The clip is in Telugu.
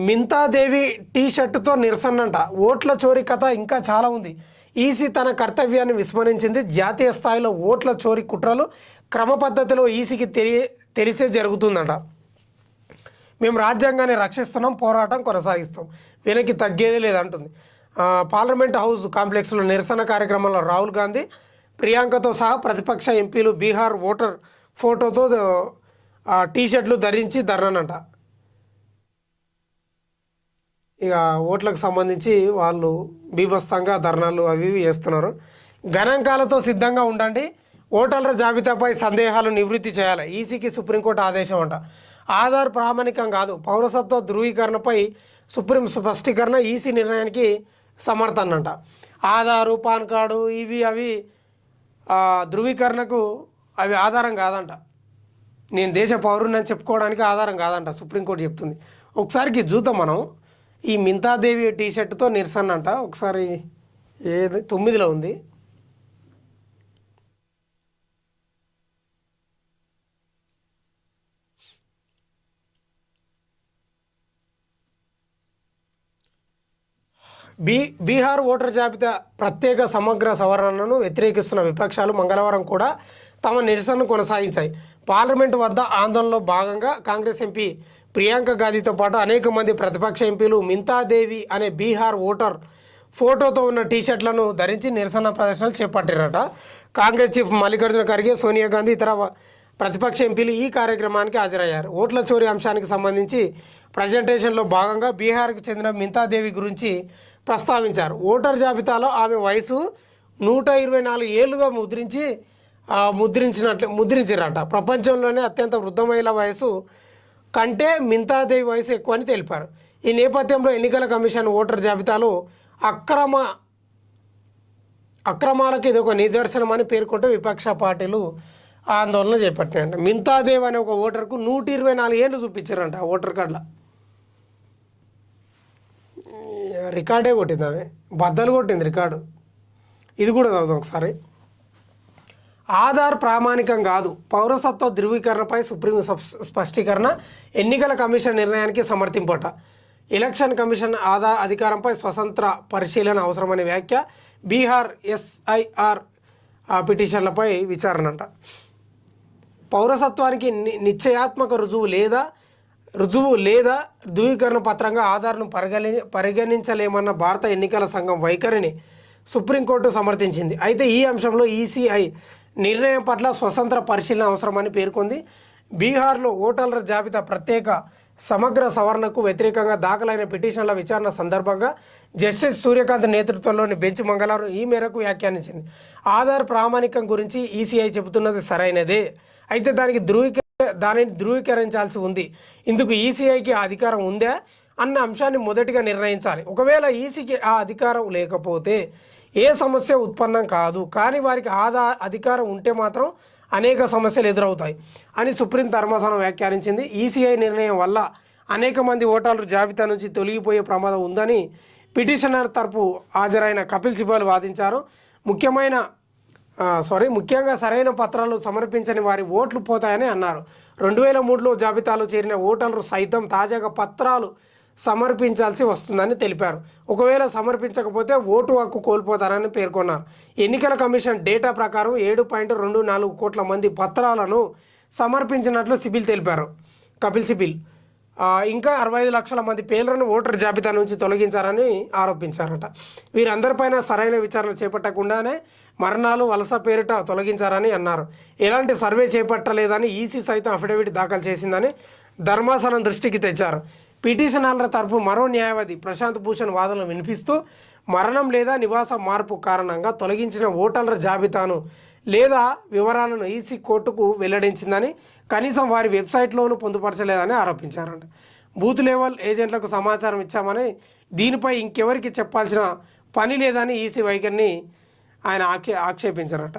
మింతాదేవి టీ షర్టుతో నిరసనంట. ఓట్ల చోరీ కథ ఇంకా చాలా ఉంది. ఈసీ తన కర్తవ్యాన్ని విస్మరించింది. జాతీయ స్థాయిలో ఓట్ల చోరీ కుట్రలు క్రమ పద్ధతిలో ఈసీకి తెలిసే జరుగుతుందట. మేము రాజ్యాంగాన్ని రక్షిస్తున్నాం, పోరాటం కొనసాగిస్తాం, వెనక్కి తగ్గేదే లేదంటుంది. పార్లమెంట్ హౌస్ కాంప్లెక్స్లో నిరసన కార్యక్రమంలో రాహుల్ గాంధీ, ప్రియాంకతో సహా ప్రతిపక్ష ఎంపీలు బీహార్ ఓటర్ ఫోటోతో టీషర్ట్లు ధరించి ధర్నానంట. ఇక ఓట్లకు సంబంధించి వాళ్ళు బీభత్సంగా ధర్నాలు అవి చేస్తున్నారు. గణాంకాలతో సిద్ధంగా ఉండండి, ఓటర్ల జాబితాపై సందేహాలు నివృత్తి చేయాలి. ఈసీకి సుప్రీంకోర్టు ఆదేశం అంట. ఆధార్ ప్రామాణికం కాదు, పౌరసత్వ ధృవీకరణపై సుప్రీం స్పష్టీకరణ. ఈసీ నిర్ణయానికి సమర్థనంట. ఆధారు, పాన్ కార్డు ఇవి అవి ధృవీకరణకు అవి ఆధారం కాదంట. నేను దేశ పౌరుని చెప్పుకోవడానికి ఆధారం కాదంట సుప్రీంకోర్టు చెప్తుంది. ఒకసారికి చూద్దాం మనం. ఈ మింతాదేవి టీషర్ట్తో నిరసన అంట. ఒకసారి ఏది 9లో ఉంది. బీహార్ ఓటర్ జాబితా ప్రత్యేక సమగ్ర సవరణను వ్యతిరేకిస్తున్న విపక్షాలు మంగళవారం కూడా తమ నిరసనను కొనసాగించాయి. పార్లమెంటు వద్ద ఆందోళనలో భాగంగా కాంగ్రెస్ ఎంపీ ప్రియాంక గాంధీతో పాటు అనేక మంది ప్రతిపక్ష ఎంపీలు మింతాదేవి అనే బీహార్ ఓటర్ ఫోటోతో ఉన్న టీషర్ట్లను ధరించి నిరసన ప్రదర్శనలు చేపట్టారట. కాంగ్రెస్ చీఫ్ మల్లికార్జున ఖర్గే, సోనియా గాంధీ ఇతర ప్రతిపక్ష ఎంపీలు ఈ కార్యక్రమానికి హాజరయ్యారు. ఓట్ల చోరీ అంశానికి సంబంధించి ప్రజెంటేషన్లో భాగంగా బీహార్కు చెందిన మింతాదేవి గురించి ప్రస్తావించారు. ఓటర్ జాబితాలో ఆమె వయసు 124 ఏళ్లుగా ముద్రించారట. ప్రపంచంలోనే అత్యంత వృద్ధ మహిళ వయసు కంటే మింతాదేవి వయసు ఎక్కువ అని తెలిపారు. ఈ నేపథ్యంలో ఎన్నికల కమిషన్ ఓటర్ జాబితాలో అక్రమాలకు ఇది ఒక నిదర్శనం అని పేర్కొంటూ విపక్ష పార్టీలు ఆందోళన చేపట్టినాయంట. మింతాదేవి అనే ఒక ఓటర్కు 124 ఏళ్ళు చూపించారంట ఓటర్ కార్డులో. రికార్డే కొట్టింది, ఆమె బద్దలు కొట్టింది రికార్డు. ఇది కూడా చదువుతాం ఒకసారి. ఆధార్ ప్రామాణికం కాదు, పౌరసత్వ ధృవీకరణపై సుప్రీం స్పష్టీకరణ. ఎన్నికల కమిషన్ నిర్ణయానికి సమర్థింపట. ఎలక్షన్ కమిషన్ ఆధార్ అధికారంపై స్వతంత్ర పరిశీలన అవసరమనే వ్యాఖ్య. బీహార్ ఎస్ఐఆర్ పిటిషన్లపై విచారణ అంట. పౌరసత్వానికి నిశ్చయాత్మక రుజువు లేదా ధృవీకరణ పత్రంగా ఆధార్ను పరిగణించలేమన్న భారత ఎన్నికల సంఘం వైఖరిని సుప్రీంకోర్టు సమర్థించింది. అయితే ఈ అంశంలో ఈసీఐ నిర్ణయం పట్ల స్వతంత్ర పరిశీలన అవసరమని పేర్కొంది. బీహార్లో ఓటర్ల జాబితా ప్రత్యేక సమగ్ర సవరణకు వ్యతిరేకంగా దాఖలైన పిటిషన్ల విచారణ సందర్భంగా జస్టిస్ సూర్యకాంత్ నేతృత్వంలోని బెంచ్ మంగళవారం ఈ మేరకు వ్యాఖ్యానించింది. ఆధార్ ప్రామాణికం గురించి ఈసీఐ చెబుతున్నది సరైనదే, అయితే దానిని ధృవీకరించాల్సి ఉంది. ఇందుకు ఈసీఐకి ఆ అధికారం ఉందా అన్న అంశాన్ని మొదటిగా నిర్ణయించాలి. ఒకవేళ ఈసీకి ఆ అధికారం లేకపోతే ఏ సమస్య ఉత్పన్నం కాదు, కానీ వారికి అధికారం ఉంటే మాత్రం అనేక సమస్యలు ఎదురవుతాయి అని సుప్రీం ధర్మాసనం వ్యాఖ్యానించింది. ఈసీఐ నిర్ణయం వల్ల అనేక మంది ఓటర్లు జాబితా నుంచి తొలగిపోయే ప్రమాదం ఉందని పిటిషనర్ తరపు హాజరైన కపిల్ సిబాల్ వాదించారు. ముఖ్యంగా సరైన పత్రాలు సమర్పించని వారి ఓట్లు పోతాయని అన్నారు. 2003లో జాబితాలో చేరిన ఓటర్లు సైతం తాజాగా పత్రాలు సమర్పించాల్సి వస్తుందని తెలిపారు. ఒకవేళ సమర్పించకపోతే ఓటు హక్కు కోల్పోతారని పేర్కొన్నారు. ఎన్నికల కమిషన్ డేటా ప్రకారం 7.24 కోట్ల మంది పత్రాలను సమర్పించినట్లు కపిల్ సిబిల్ ఇంకా 65 లక్షల మంది పేర్లను ఓటర్ జాబితా నుంచి తొలగించారని ఆరోపించారట. వీరందరిపైన సరైన విచారణ చేపట్టకుండానే మరణాలు, వలస పేరిట తొలగించారని అన్నారు. ఎలాంటి సర్వే చేపట్టలేదని ఈసీ సైతం అఫిడవిట్ దాఖలు చేసిందని ధర్మాసనం దృష్టికి తెచ్చారు. పిటిషనర్ల తరపు మరో న్యాయవాది ప్రశాంత్ భూషణ్ వాదనలు వినిపిస్తూ మరణం లేదా నివాస మార్పు కారణంగా తొలగించిన ఓటర్ల జాబితాను లేదా వివరాలను ఈసీ కోర్టుకు వెల్లడించిందని, కనీసం వారి వెబ్సైట్లోనూ పొందుపరచలేదని ఆరోపించారంట. బూత్ లెవెల్ ఏజెంట్లకు సమాచారం ఇచ్చామని, దీనిపై ఇంకెవరికి చెప్పాల్సిన పని లేదని ఈసీ వైఖరిని ఆయన ఆక్షేపించారట.